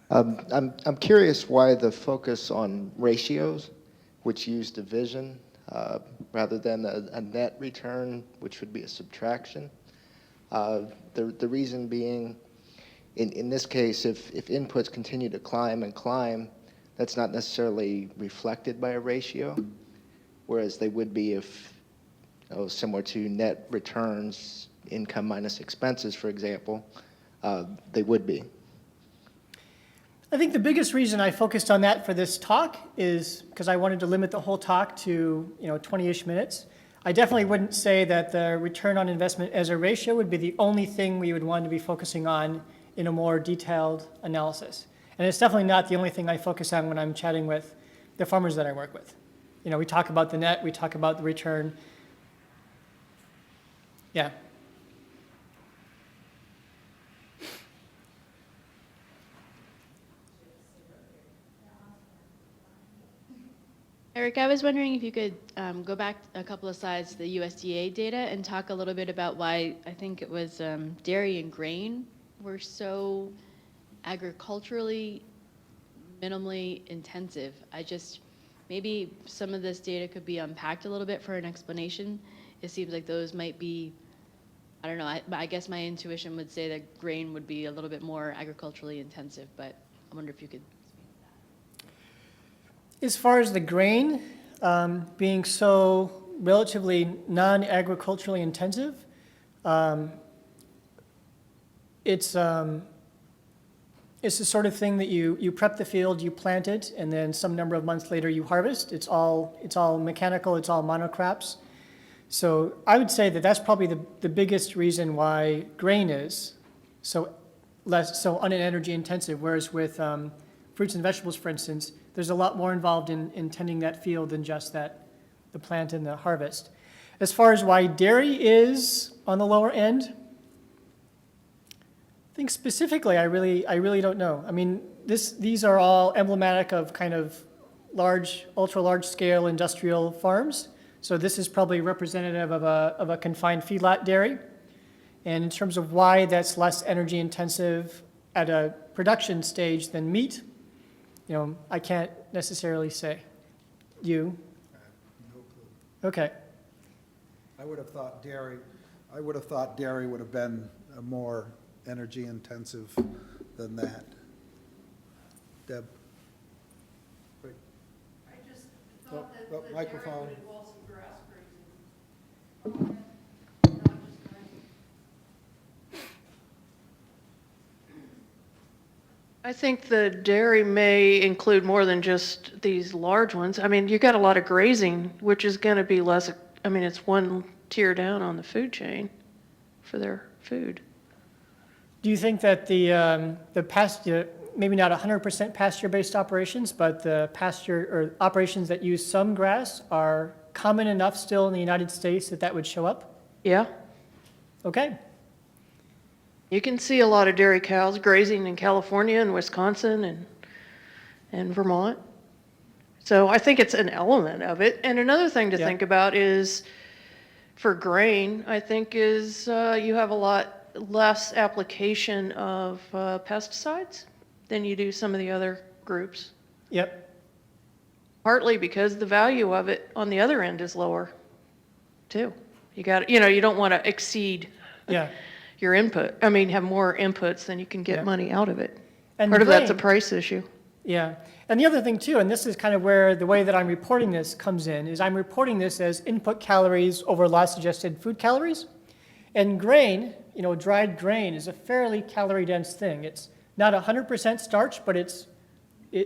I'm curious why the focus on ratios, which use division, rather than a net return, which would be a subtraction. The reason being, in this case, if inputs continue to climb and climb, that's not necessarily reflected by a ratio, whereas they would be if, similar to net returns, income minus expenses, for example, they would be. I think the biggest reason I focused on that for this talk is because I wanted to limit the whole talk to 20-ish minutes. I definitely wouldn't say that the return on investment as a ratio would be the only thing we would want to be focusing on in a more detailed analysis. And it's definitely not the only thing I focus on when I'm chatting with the farmers that I work with. We talk about the net, we talk about the return. Yeah. Eric, I was wondering if you could go back a couple of slides to the USDA data and talk a little bit about why I think it was dairy and grain were so agriculturally minimally intensive. Maybe some of this data could be unpacked a little bit for an explanation. It seems like those might be, I don't know, I guess my intuition would say that grain would be a little bit more agriculturally intensive, but I wonder if you could. As far as the grain being so relatively non-agriculturally intensive, it's the sort of thing that you prep the field, you plant it, and then some number of months later you harvest. It's all mechanical, it's all monocrops. So I would say that that's probably the biggest reason why grain is so unenergy intensive, whereas with fruits and vegetables, for instance, there's a lot more involved in tending that field than just the plant and the harvest. As far as why dairy is on the lower end, I think specifically, I really don't know. I mean, these are all emblematic of kind of ultra large scale industrial farms. So this is probably representative of a confined feedlot dairy. And in terms of why that's less energy intensive at a production stage than meat, I can't necessarily say. You? I have no clue. Okay. I would have thought dairy would have been more energy intensive than that. Deb? Quick. I just thought that the microphone. dairy would involve some grass grazing. Not just grazing. I think the dairy may include more than just these large ones. I mean, you got a lot of grazing, which is going to be less, I mean, it's one tier down on the food chain for their food. Do you think that the pasture, maybe not 100% pasture-based operations, but the pasture or operations that use some grass are common enough still in the United States that would show up? Yeah. Okay. You can see a lot of dairy cows grazing in California and Wisconsin and Vermont. So I think it's an element of it. And another thing to think about is for grain, I think is you have a lot less application of pesticides than you do some of the other groups. Yep. Partly because the value of it on the other end is lower too. You don't want to exceed your input. I mean, have more inputs than you can get money out of it. And part of that's a price issue. Yeah. And the other thing too, and this is kind of where the way that I'm reporting this comes in, is I'm reporting this as input calories over last suggested food calories. And grain, dried grain is a fairly calorie dense thing. It's not 100% starch, but it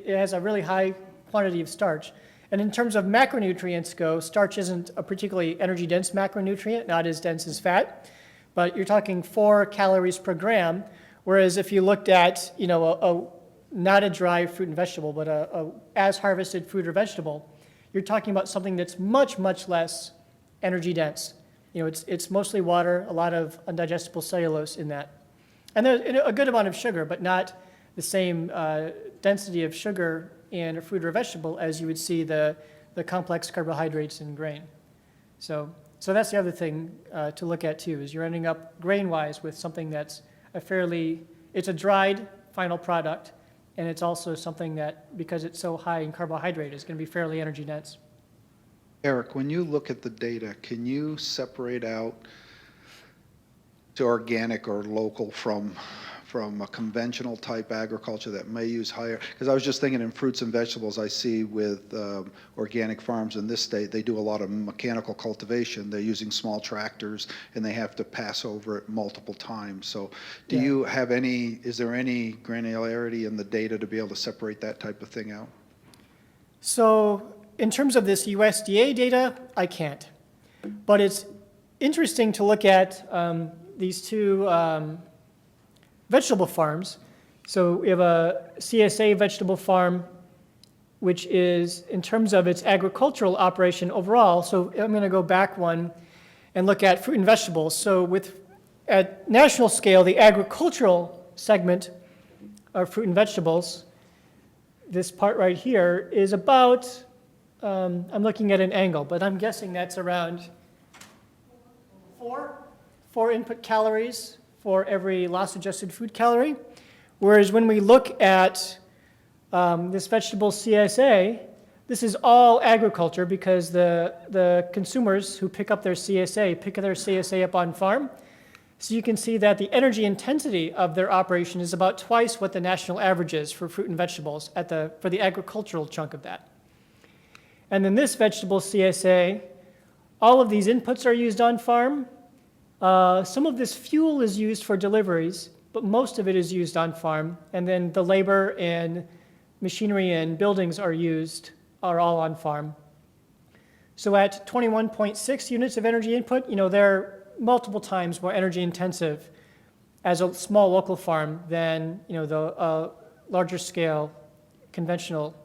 has a really high quantity of starch. And in terms of macronutrients go, starch isn't a particularly energy dense macronutrient, not as dense as fat, but you're talking 4 calories per gram. Whereas if you looked at, not a dry fruit and vegetable, but a as harvested fruit or vegetable, you're talking about something that's much, much less energy dense. It's mostly water, a lot of undigestible cellulose in that. And there's a good amount of sugar, but not the same density of sugar in a fruit or a vegetable as you would see the complex carbohydrates in grain. So that's the other thing to look at too, is you're ending up grain-wise with something that's it's a dried final product, and it's also something that, because it's so high in carbohydrate, is going to be fairly energy dense. Eric, when you look at the data, can you separate out to organic or local from a conventional type agriculture that may use higher? Because I was just thinking in fruits and vegetables, I see with organic farms in this state, they do a lot of mechanical cultivation. They're using small tractors and they have to pass over it multiple times. So do Yeah. you have any, is there any granularity in the data to be able to separate that type of thing out? So in terms of this USDA data, I can't. But it's interesting to look at these two vegetable farms. So we have a CSA vegetable farm, which is, in terms of its agricultural operation overall, so I'm going to go back one and look at fruit and vegetables. So at national scale, the agricultural segment of fruit and vegetables, this part right here, is about, I'm looking at an angle, but I'm guessing that's around four input calories for every loss adjusted food calorie. Whereas when we look at this vegetable CSA, this is all agriculture because the consumers who pick up their CSA up on farm. So you can see that the energy intensity of their operation is about twice what the national average is for fruit and vegetables for the agricultural chunk of that. And then this vegetable CSA, all of these inputs are used on farm. Some of this fuel is used for deliveries, but most of it is used on farm. And then the labor and machinery and buildings are all on farm. So at 21.6 units of energy input, they're multiple times more energy intensive as a small local farm than the larger scale conventional.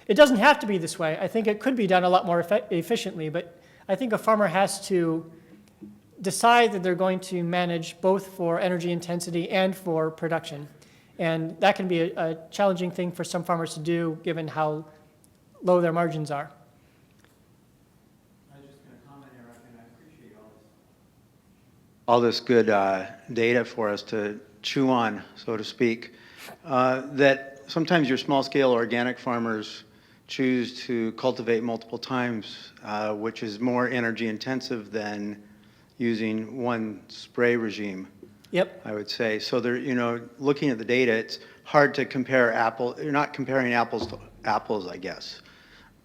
It doesn't have to be this way. I think it could be done a lot more efficiently, but I think a farmer has to decide that they're going to manage both for energy intensity and for production. And that can be a challenging thing for some farmers to do given how low their margins are. I was just going to comment, Eric, and I appreciate all this good data for us to chew on, so to speak, that sometimes your small-scale organic farmers choose to cultivate multiple times, which is more energy intensive than using one spray regime. Yep. I would say. So they're, looking at the data, it's hard to compare you're not comparing apples to apples, I guess.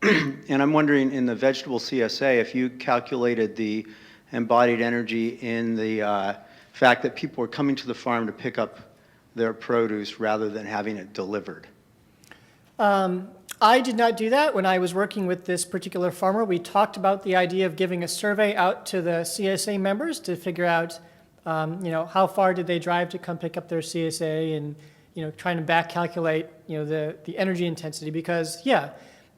And I'm wondering in the vegetable CSA, if you calculated the embodied energy in the fact that people are coming to the farm to pick up their produce rather than having it delivered. I did not do that. When I was working with this particular farmer, we talked about the idea of giving a survey out to the CSA members to figure out, how far did they drive to come pick up their CSA, and trying to back calculate, the energy intensity, because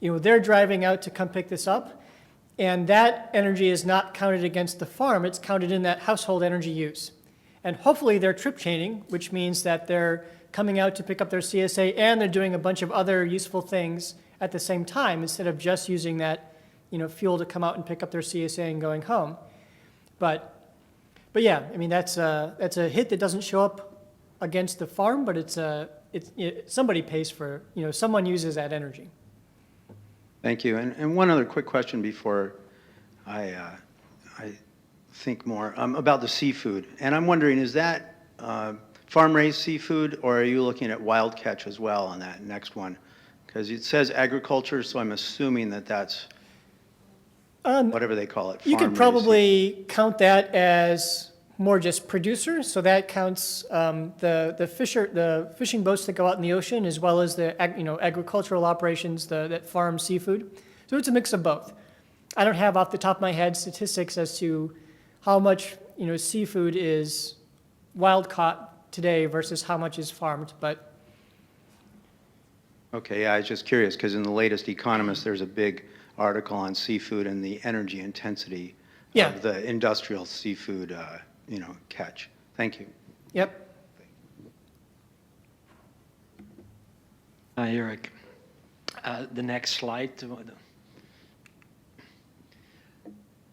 they're driving out to come pick this up, and that energy is not counted against the farm. It's counted in that household energy use, and hopefully they're trip chaining, which means that they're coming out to pick up their CSA and they're doing a bunch of other useful things at the same time instead of just using that fuel to come out and pick up their CSA and going home. But yeah, I mean that's a hit that doesn't show up against the farm, but somebody pays for, someone uses that energy. Thank you. And one other quick question before I think more about the seafood. And I'm wondering, is that farm-raised seafood, or are you looking at wild catch as well on that next one? Because it says agriculture, so I'm assuming that that's whatever they call it. You could farm-raised probably count that as more just producer. So that counts the fishing boats that go out in the ocean, as well as the agricultural operations that farm seafood. So it's a mix of both. I don't have off the top of my head statistics as to how much seafood is wild caught today versus how much is farmed, but. Okay, yeah, I was just curious because in the latest Economist, there's a big article on seafood and the energy intensity of the industrial seafood, catch. Thank you. Yep. Hi, Eric. The next slide.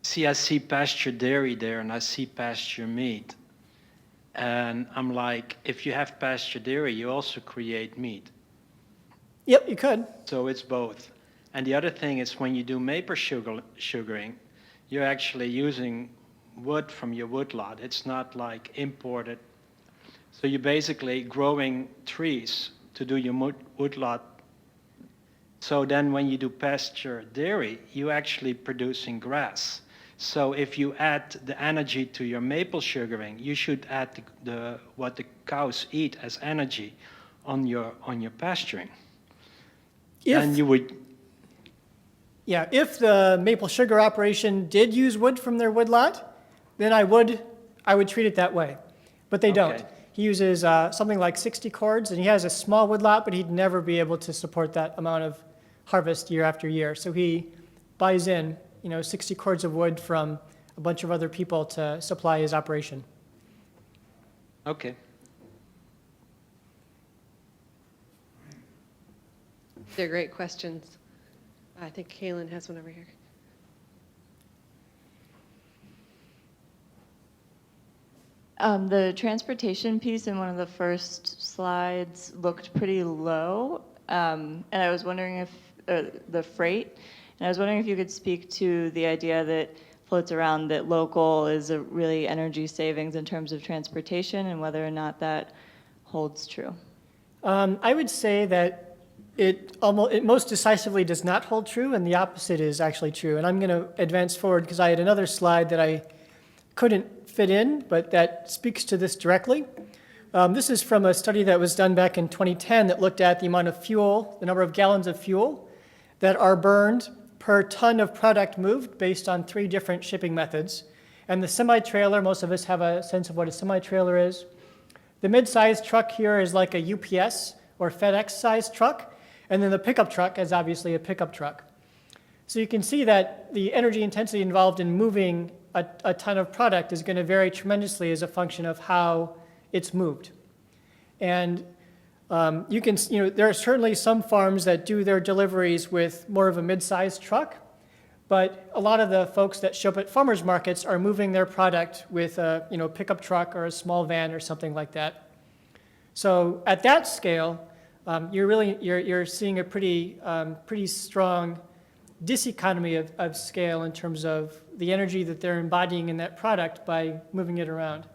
See, I see pasture dairy there, and I see pasture meat. And I'm like, if you have pasture dairy, you also create meat. Yep, you could. So it's both. And the other thing is when you do maple sugaring, you're actually using wood from your woodlot. It's not like imported. So you're basically growing trees to do your woodlot. So then when you do pasture dairy, you're actually producing grass. So if you add the energy to your maple sugaring, you should add what the cows eat as energy on your pasturing. Then you would. Yeah, if the maple sugar operation did use wood from their woodlot, then I would treat it that way. But they don't. Okay. He uses something like 60 cords, and he has a small woodlot, but he'd never be able to support that amount of harvest year after year. So he buys in, 60 cords of wood from a bunch of other people to supply his operation. Okay. They're great questions. I think Kaylin has one over here. The transportation piece in one of the first slides looked pretty low, and I was wondering if, the freight, and I was wondering if you could speak to the idea that floats around that local is a really energy savings in terms of transportation and whether or not that holds true. I would say that it most decisively does not hold true, and the opposite is actually true. And I'm going to advance forward because I had another slide that I couldn't fit in, but that speaks to this directly. This is from a study that was done back in 2010 that looked at the amount of fuel, the number of gallons of fuel that are burned per ton of product moved based on 3 different shipping methods. And the semi-trailer, most of us have a sense of what a semi-trailer is. The mid-sized truck here is like a UPS or FedEx-sized truck, and then the pickup truck is obviously a pickup truck. So you can see that the energy intensity involved in moving a ton of product is going to vary tremendously as a function of how it's moved. And there are certainly some farms that do their deliveries with more of a mid-sized truck, but a lot of the folks that show up at farmers markets are moving their product with a pickup truck or a small van or something like that. So at that scale, you're seeing a pretty strong diseconomy of scale in terms of the energy that they're embodying in that product by moving it around.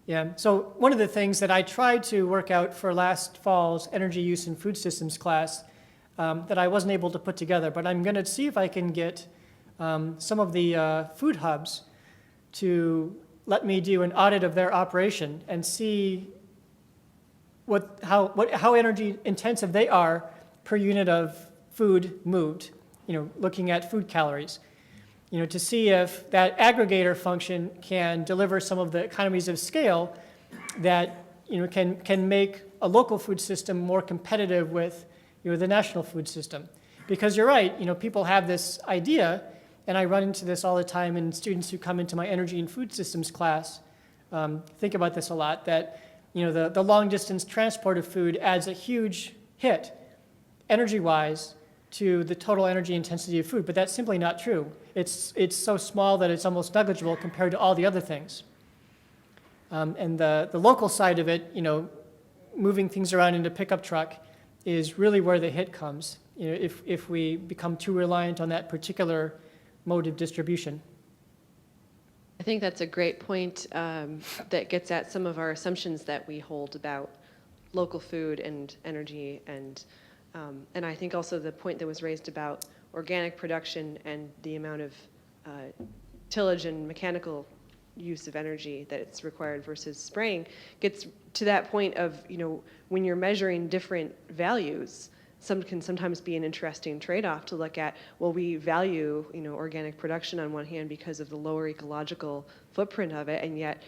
Yeah, so one of the things that I tried to work out for last fall's energy use in food systems class that I wasn't able to put together, but I'm going to see if I can get some of the food hubs to let me do an audit of their operation and see how energy intensive they are per unit of food moved, looking at food calories, to see if that aggregator function can deliver some of the economies of scale that, can make a local food system more competitive with, the national food system. Because you're right, people have this idea, and I run into this all the time in students who come into my energy and food systems class, think about this a lot, that, the long distance transport of food adds a huge hit, energy-wise, to the total energy intensity of food, but that's simply not true. It's so small that it's almost negligible compared to all the other things. And the local side of it, moving things around in a pickup truck is really where the hit comes, if we become too reliant on that particular mode of distribution. I think that's a great point that gets at some of our assumptions that we hold about local food and energy, and I think also the point that was raised about organic production and the amount of tillage and mechanical use of energy that it's required versus spraying gets to that point of, when you're measuring different values, some can sometimes be an interesting trade-off to look at. Well, we value, organic production on one hand because of the lower ecological footprint of it, and yet,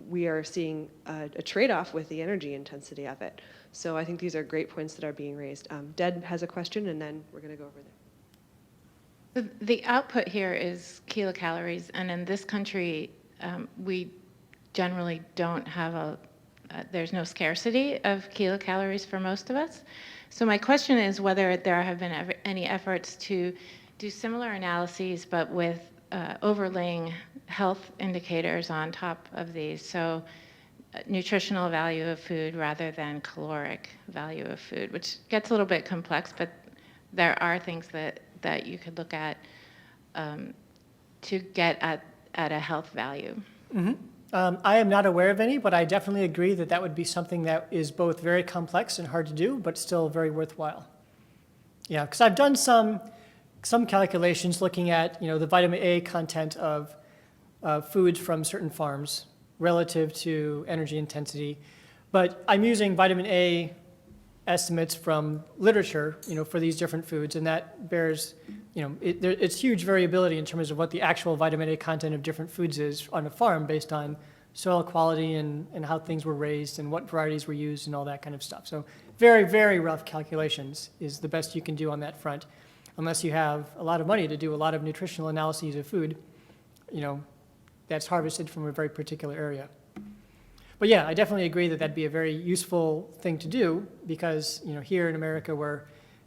we are seeing a trade-off with the energy intensity of it. So I think these are great points that are being raised. Deb has a question, and then we're going to go over there. The output here is kilocalories, and in this country, we generally don't have there's no scarcity of kilocalories for most of us. So my question is whether there have been any efforts to do similar analyses, but with overlaying health indicators on top of these. So nutritional value of food rather than caloric value of food, which gets a little bit complex, but there are things that you could look at to get at a health value. I am not aware of any, but I definitely agree that that would be something that is both very complex and hard to do, but still very worthwhile. Yeah, because I've done some calculations looking at the vitamin A content of foods from certain farms relative to energy intensity, but I'm using vitamin A estimates from literature, for these different foods, and that bears, it's huge variability in terms of what the actual vitamin A content of different foods is on a farm based on soil quality and how things were raised and what varieties were used and all that kind of stuff. So very, very rough calculations is the best you can do on that front, unless you have a lot of money to do a lot of nutritional analyses of food, that's harvested from a very particular area. But yeah, I definitely agree that that'd be a very useful thing to do because, here in America we're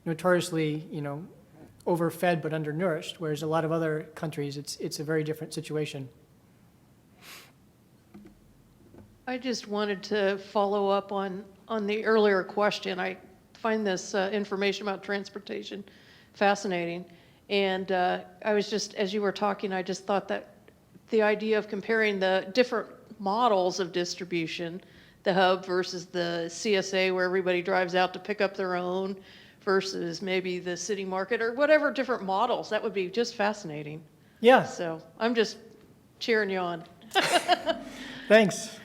notoriously, overfed but undernourished, whereas a lot of other countries it's a very different situation. I just wanted to follow up on the earlier question. I find this information about transportation fascinating. And I was just, as you were talking, I just thought that the idea of comparing the different models of distribution, the hub versus the CSA where everybody drives out to pick up their own versus maybe the city market or whatever different models, that would be just fascinating. Yeah. So I'm just cheering you on. Thanks.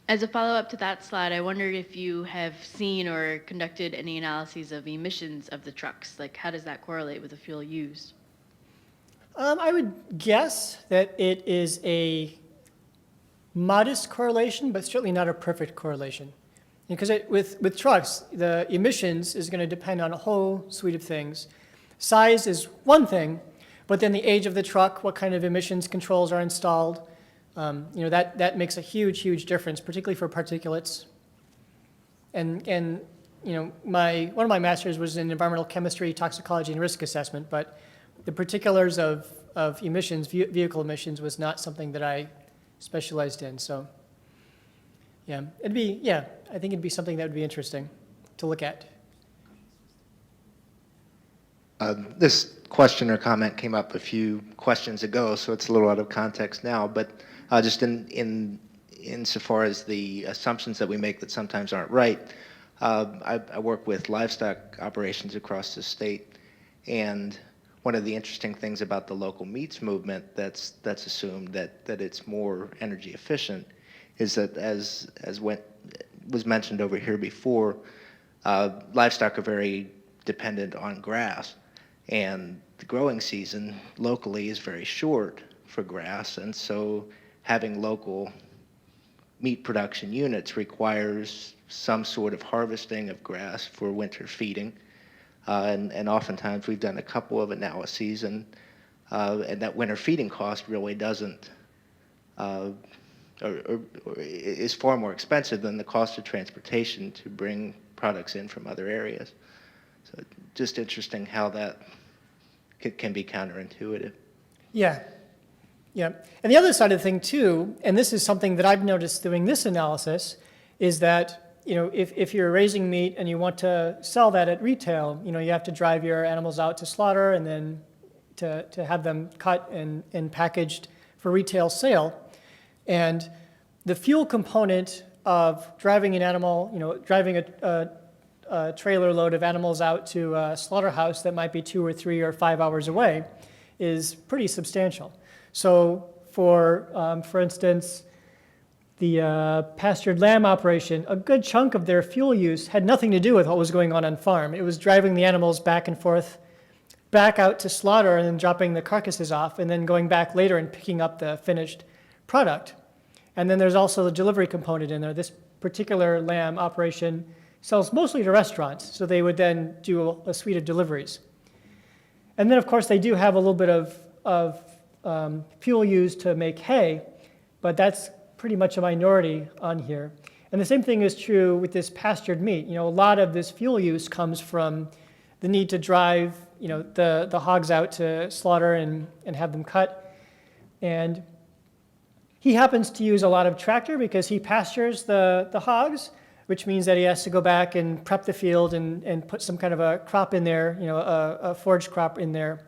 As a follow-up to that slide, I wonder if you have seen or conducted any analyses of emissions of the trucks. Like, how does that correlate with the fuel used? I would guess that it is a modest correlation, but certainly not a perfect correlation. Because with trucks, the emissions is going to depend on a whole suite of things. Size is one thing, but then the age of the truck, what kind of emissions controls are installed, that makes a huge, huge difference, particularly for particulates. And one of my masters was in environmental chemistry, toxicology, and risk assessment, but the particulars of emissions, vehicle emissions, was not something that I specialized in. So, I think it'd be something that would be interesting to look at. This question or comment came up a few questions ago, so it's a little out of context now, but just insofar as the assumptions that we make that sometimes aren't right, I work with livestock operations across the state, and one of the interesting things about the local meats movement that's assumed that it's more energy efficient is that as was mentioned over here before, livestock are very dependent on grass, and the growing season locally is very short for grass, and so having local meat production units requires some sort of harvesting of grass for winter feeding. And oftentimes we've done a couple of analyses, and that winter feeding cost really doesn't, or is far more expensive than the cost of transportation to bring products in from other areas. So just interesting how that can be counterintuitive. Yeah. And the other side of the thing too, and this is something that I've noticed doing this analysis, is that if you're raising meat and you want to sell that at retail, you have to drive your animals out to slaughter and then to have them cut and packaged for retail sale. And the fuel component of driving an animal, driving a trailer load of animals out to a slaughterhouse that might be 2 or 3 or 5 hours away is pretty substantial. So for instance, the pastured lamb operation, a good chunk of their fuel use had nothing to do with what was going on farm. It was driving the animals back and forth, back out to slaughter and then dropping the carcasses off and then going back later and picking up the finished product. And then there's also the delivery component in there. This particular lamb operation sells mostly to restaurants, so they would then do a suite of deliveries. And then, of course, they do have a little bit of fuel used to make hay, but that's pretty much a minority on here. And the same thing is true with this pastured meat. A lot of this fuel use comes from the need to drive, the hogs out to slaughter and have them cut. And he happens to use a lot of tractor because he pastures the hogs, which means that he has to go back and prep the field and put some kind of a crop in there, a forage crop in there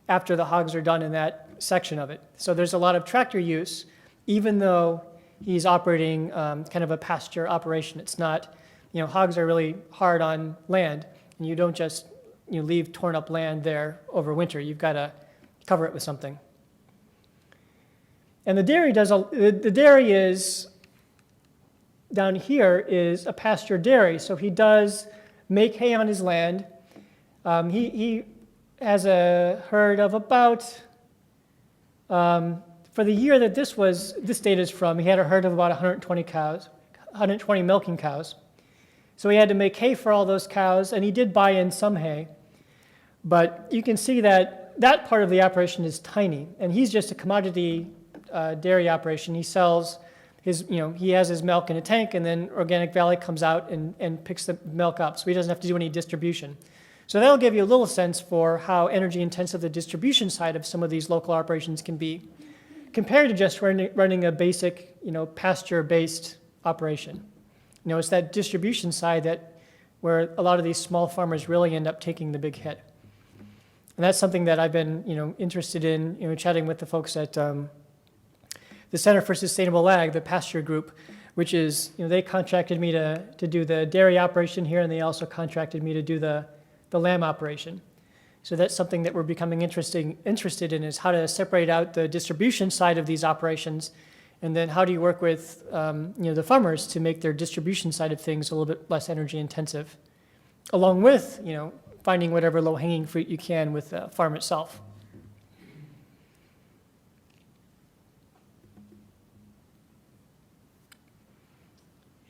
after the hogs are done in that section of it. So there's a lot of tractor use, even though he's operating kind of a pasture operation. It's not, hogs are really hard on land, and you don't just leave torn up land there over winter. You've got to cover it with something. And the dairy is, down here is a pasture dairy. So he does make hay on his land. He has a herd of about, for the year that this data is from, he had a herd of about 120 cows, 120 milking cows. So he had to make hay for all those cows, and he did buy in some hay. But you can see that that part of the operation is tiny, and he's just a commodity dairy operation. He sells his, he has his milk in a tank, and then Organic Valley comes out and picks the milk up, so he doesn't have to do any distribution. So that'll give you a little sense for how energy intensive the distribution side of some of these local operations can be, compared to just running a basic, pasture-based operation. It's that distribution side where a lot of these small farmers really end up taking the big hit. And that's something that I've been, interested in, chatting with the folks at the Center for Sustainable Ag, the pasture group, which is, they contracted me to do the dairy operation here, and they also contracted me to do the lamb operation. So that's something that we're becoming interested in, is how to separate out the distribution side of these operations, and then how do you work with the farmers to make their distribution side of things a little bit less energy intensive, along with finding whatever low-hanging fruit you can with the farm itself.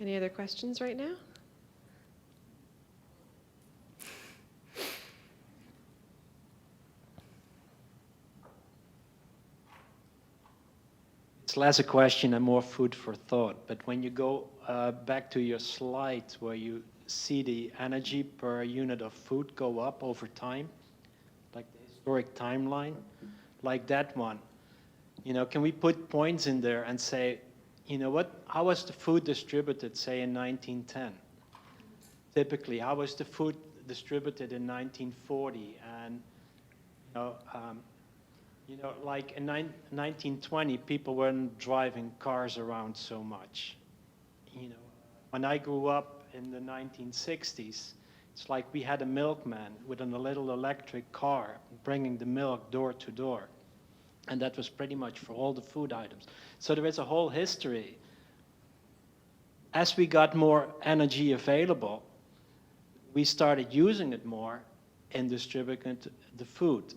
Any other questions right now? It's less a question and more food for thought. But when you go back to your slides where you see the energy per unit of food go up over time, like the historic timeline, like that one, can we put points in there and say, how was the food distributed, say, in 1910? Typically, how was the food distributed in 1940? And, like in 1920, people weren't driving cars around so much. When I grew up in the 1960s, it's like we had a milkman with a little electric car bringing the milk door to door. And that was pretty much for all the food items. So there is a whole history. As we got more energy available, we started using it more in distributing the food.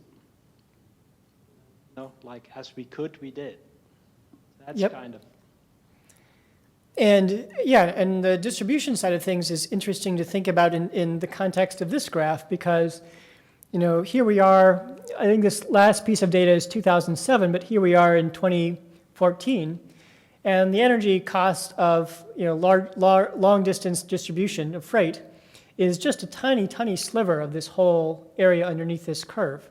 Like as we could, we did. That's kind of. And and the distribution side of things is interesting to think about in the context of this graph, because here we are, I think this last piece of data is 2007, but here we are in 2014, and the energy cost of long distance distribution of freight is just a tiny, tiny sliver of this whole area underneath this curve.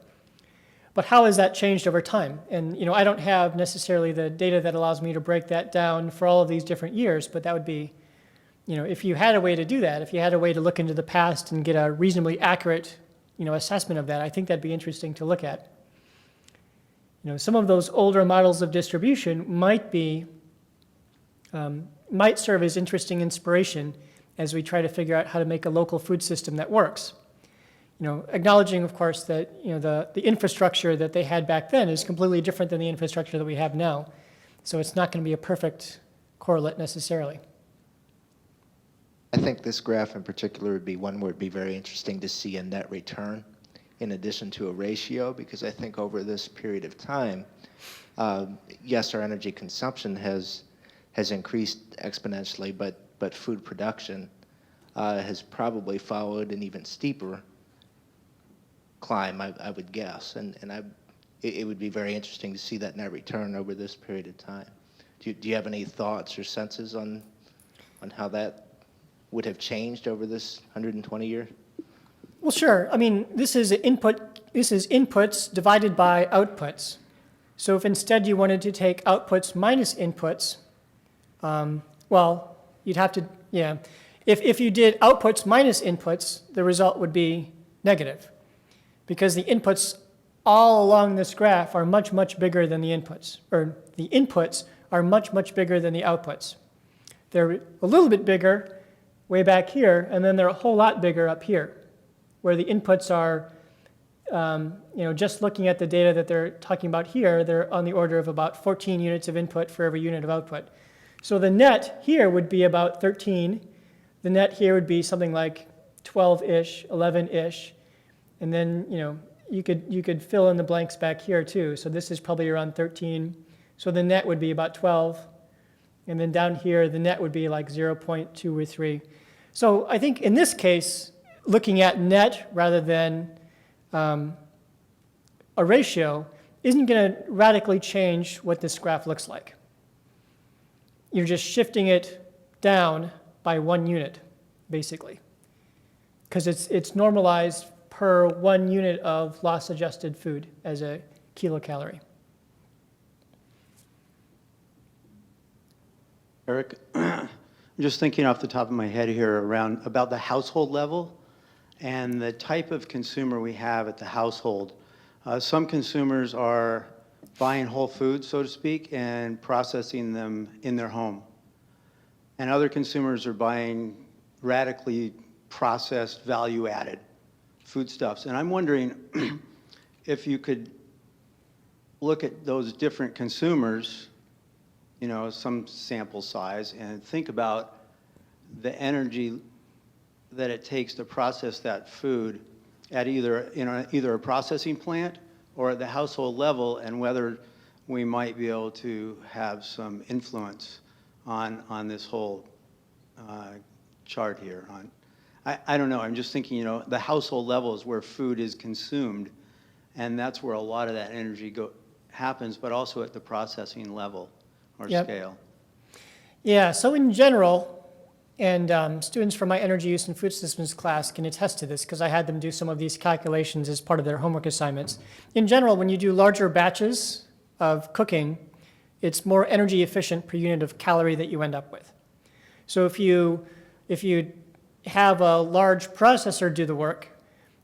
But how has that changed over time? And I don't have necessarily the data that allows me to break that down for all of these different years, but that would be, if you had a way to do that, if you had a way to look into the past and get a reasonably accurate assessment of that, I think that'd be interesting to look at. Some of those older models of distribution might serve as interesting inspiration as we try to figure out how to make a local food system that works. Acknowledging, of course, that the infrastructure that they had back then is completely different than the infrastructure that we have now. So it's not going to be a perfect correlate necessarily. I think this graph in particular would be one where it'd be very interesting to see a net return in addition to a ratio, because I think over this period of time, yes, our energy consumption has increased exponentially, but food production has probably followed an even steeper climb, I would guess, and it would be very interesting to see that net return over this period of time. Do you have any thoughts or senses on how that would have changed over this 120 years? Well, sure. I mean, this is inputs divided by outputs. So if instead you wanted to take outputs minus inputs, well, you'd have to, yeah. If you did outputs minus inputs, the result would be negative, because the inputs all along this graph are much, much bigger than the inputs, or the inputs are much, much bigger than the outputs. They're a little bit bigger way back here, and then they're a whole lot bigger up here, where the inputs are, just looking at the data that they're talking about here, they're on the order of about 14 units of input for every unit of output. So the net here would be about 13. The net here would be something like 12-ish, 11-ish. And then, you could fill in the blanks back here too. So this is probably around 13. So the net would be about 12. And then down here, the net would be like 0.2 or 3. So I think in this case, looking at net rather than a ratio isn't going to radically change what this graph looks like. You're just shifting it down by 1 unit, basically, because it's normalized per 1 unit of loss-adjusted food as a kilocalorie. Eric, I'm just thinking off the top of my head here about the household level and the type of consumer we have at the household. Some consumers are buying whole foods, so to speak, and processing them in their home. And other consumers are buying radically processed, value-added foodstuffs. And I'm wondering if you could look at those different consumers, some sample size, and think about the energy that it takes to process that food at either a processing plant or at the household level, and whether we might be able to have some influence on this whole chart here. I don't know, I'm just thinking, the household level is where food is consumed, and that's where a lot of that energy happens, but also at the processing level or scale. Yeah, so in general, and students from my energy use and food systems class can attest to this because I had them do some of these calculations as part of their homework assignments. In general, when you do larger batches of cooking, it's more energy efficient per unit of calorie that you end up with. So if you have a large processor do the work,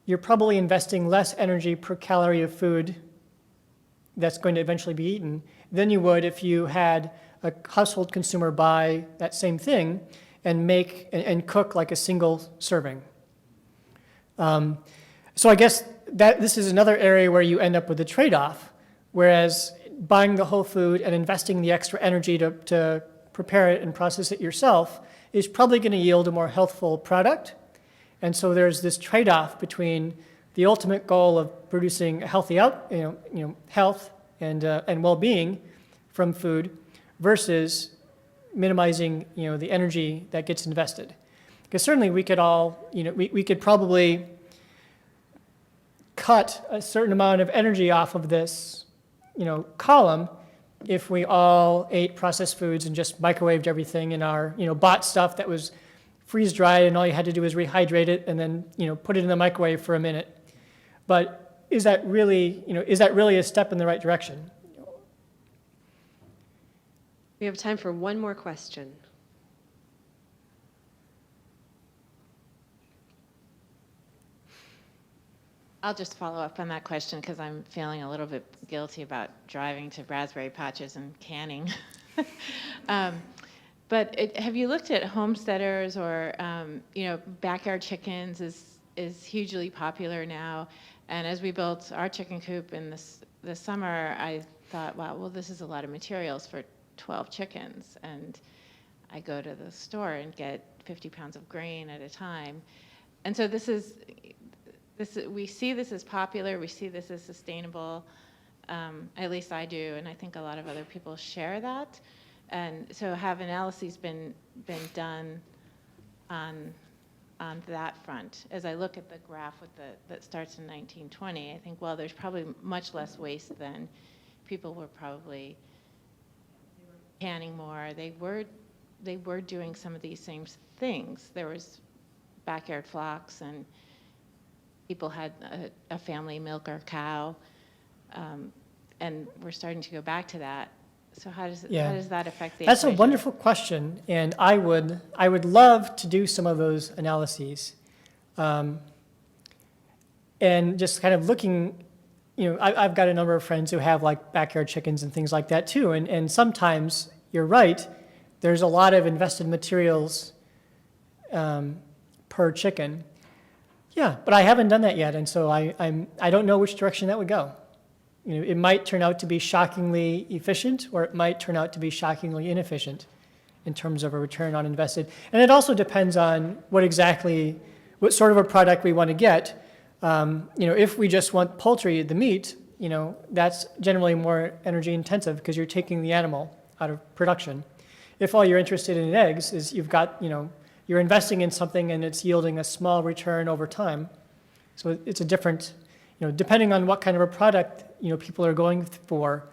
you're probably investing less energy per calorie of food that's going to eventually be eaten than you would if you had a household consumer buy that same thing and make and cook like a single serving. So I guess that this is another area where you end up with a trade-off, whereas buying the whole food and investing the extra energy to prepare it and process it yourself is probably going to yield a more healthful product. And so there's this trade-off between the ultimate goal of producing a healthy health and well-being from food versus minimizing the energy that gets invested. Because certainly we could all we could probably cut a certain amount of energy off of this column if we all ate processed foods and just microwaved everything in our bought stuff that was freeze dried and all you had to do was rehydrate it and then put it in the microwave for a minute. But is that really a step in the right direction? We have time for one more question. I'll just follow up on that question because I'm feeling a little bit guilty about driving to raspberry patches and canning. But have you looked at homesteaders or backyard chickens is hugely popular now. And as we built our chicken coop in this summer, I thought, wow, well, this is a lot of materials for 12 chickens. And I go to the store and get 50 pounds of grain at a time. And so we see this as popular, we see this as sustainable, at least I do, and I think a lot of other people share that. And so have analyses been done on that front? As I look at the graph that starts in 1920, I think, well, there's probably much less waste than people were probably canning more. They were doing some of these same things. There was backyard flocks and people had a family milk or cow, and we're starting to go back to that. So how does Yeah. how does that affect the That's a equation? wonderful question, and I would love to do some of those analyses. And just kind of looking, I've got a number of friends who have like backyard chickens and things like that too, and sometimes, you're right, there's a lot of invested materials per chicken. Yeah, but I haven't done that yet, and so I don't know which direction that would go. It might turn out to be shockingly efficient, or it might turn out to be shockingly inefficient in terms of a return on invested. And it also depends on what sort of a product we want to get. If we just want poultry, the meat, that's generally more energy intensive because you're taking the animal out of production. If all you're interested in eggs is you're investing in something and it's yielding a small return over time. So it's a different, depending on what kind of a product, people are going for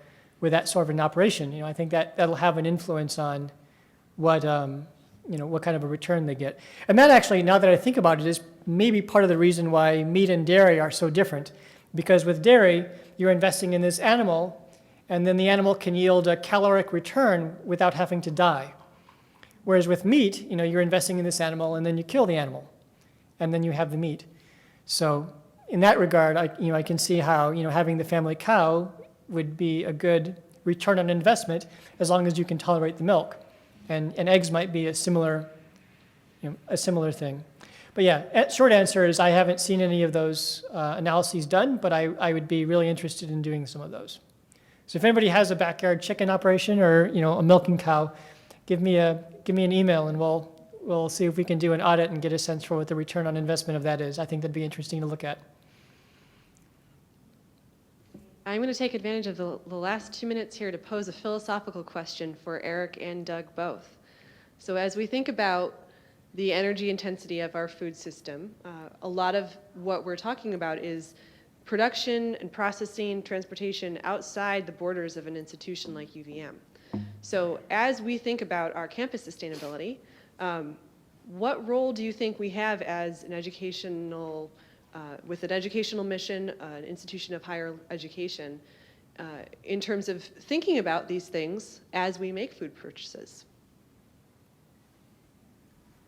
with that sort of an operation. I think that'll have an influence on what kind of a return they get. And that actually, now that I think about it, is maybe part of the reason why meat and dairy are so different. Because with dairy, you're investing in this animal, and then the animal can yield a caloric return without having to die. Whereas with meat, you're investing in this animal, and then you kill the animal, and then you have the meat. So in that regard, I can see how having the family cow would be a good return on investment as long as you can tolerate the milk. And eggs might be a similar thing. But yeah, short answer is I haven't seen any of those analyses done, but I would be really interested in doing some of those. So if anybody has a backyard chicken operation or a milking cow, give me an email and we'll see if we can do an audit and get a sense for what the return on investment of that is. I think that'd be interesting to look at. I'm going to take advantage of the last 2 minutes here to pose a philosophical question for Eric and Doug both. So as we think about the energy intensity of our food system, a lot of what we're talking about is production and processing, transportation outside the borders of an institution like UVM. So as we think about our campus sustainability, what role do you think we have as an educational with an educational mission, an institution of higher education, in terms of thinking about these things as we make food purchases?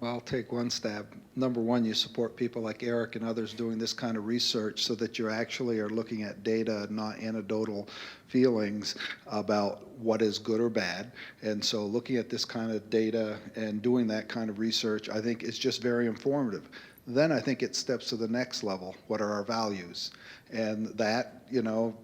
Well, I'll take one stab. Number one, you support people like Eric and others doing this kind of research so that you actually are looking at data, not anecdotal feelings about what is good or bad. And so looking at this kind of data and doing that kind of research, I think is just very informative. Then I think it steps to the next level. What are our values? And that,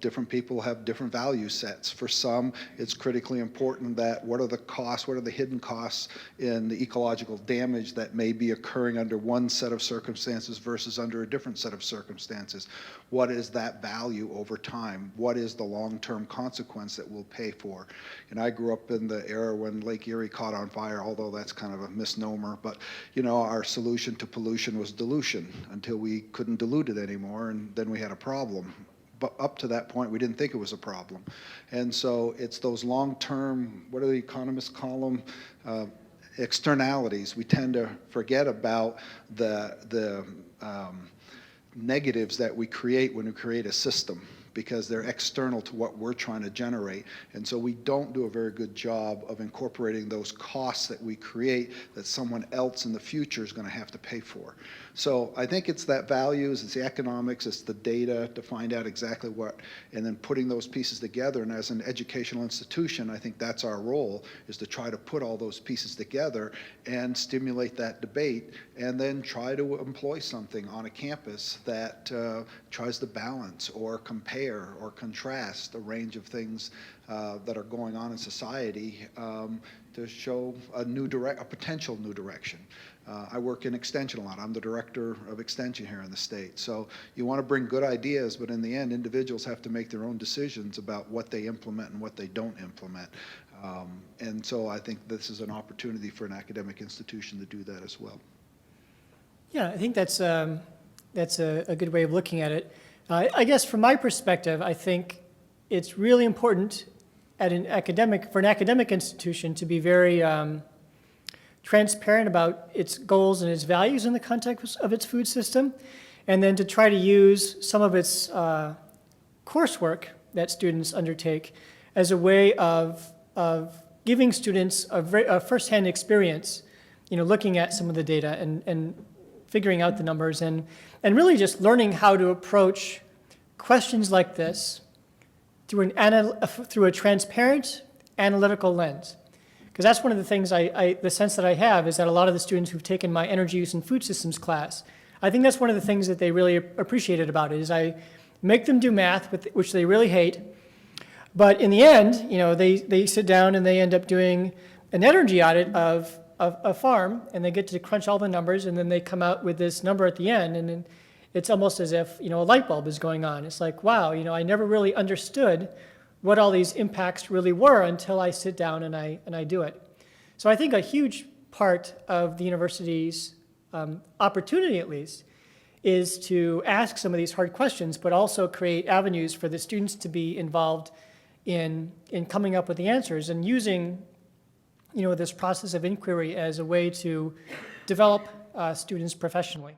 different people have different value sets. For some, it's critically important that what are the costs, what are the hidden costs in the ecological damage that may be occurring under one set of circumstances versus under a different set of circumstances? What is that value over time? What is the long-term consequence that we'll pay for? And I grew up in the era when Lake Erie caught on fire, although that's kind of a misnomer, but our solution to pollution was dilution until we couldn't dilute it anymore, and then we had a problem. But up to that point, we didn't think it was a problem. And so it's those long-term, what do the economists call them? Externalities. We tend to forget about the negatives that we create when we create a system, because they're external to what we're trying to generate. And so we don't do a very good job of incorporating those costs that we create that someone else in the future is going to have to pay for. So I think it's that values, it's the economics, it's the data to find out exactly what, and then putting those pieces together. And as an educational institution, I think that's our role, is to try to put all those pieces together and stimulate that debate, and then try to employ something on a campus that tries to balance or compare or contrast a range of things that are going on in society to show a potential new direction. I work in Extension a lot. I'm the director of Extension here in the state. So you want to bring good ideas, but in the end, individuals have to make their own decisions about what they implement and what they don't implement. And so I think this is an opportunity for an academic institution to do that as well. Yeah, I think that's a good way of looking at it. I guess from my perspective, I think it's really important for an academic institution to be very transparent about its goals and its values in the context of its food system. and then to try to use some of its coursework that students undertake as a way of giving students a firsthand experience, looking at some of the data and figuring out the numbers and really just learning how to approach questions like this through a transparent analytical lens. Because that's one of the things the sense that I have is that a lot of the students who've taken my energy use and food systems class, I think that's one of the things that they really appreciated about it is I make them do math, which they really hate. But in the end, they sit down and they end up doing an energy audit of a farm, and they get to crunch all the numbers, and then they come out with this number at the end, and then it's almost as if a light bulb is going on. It's like, wow, I never really understood what all these impacts really were until I sit down and I do it. So I think a huge part of the university's opportunity, at least, is to ask some of these hard questions, but also create avenues for the students to be involved in coming up with the answers and using this process of inquiry as a way to develop students professionally.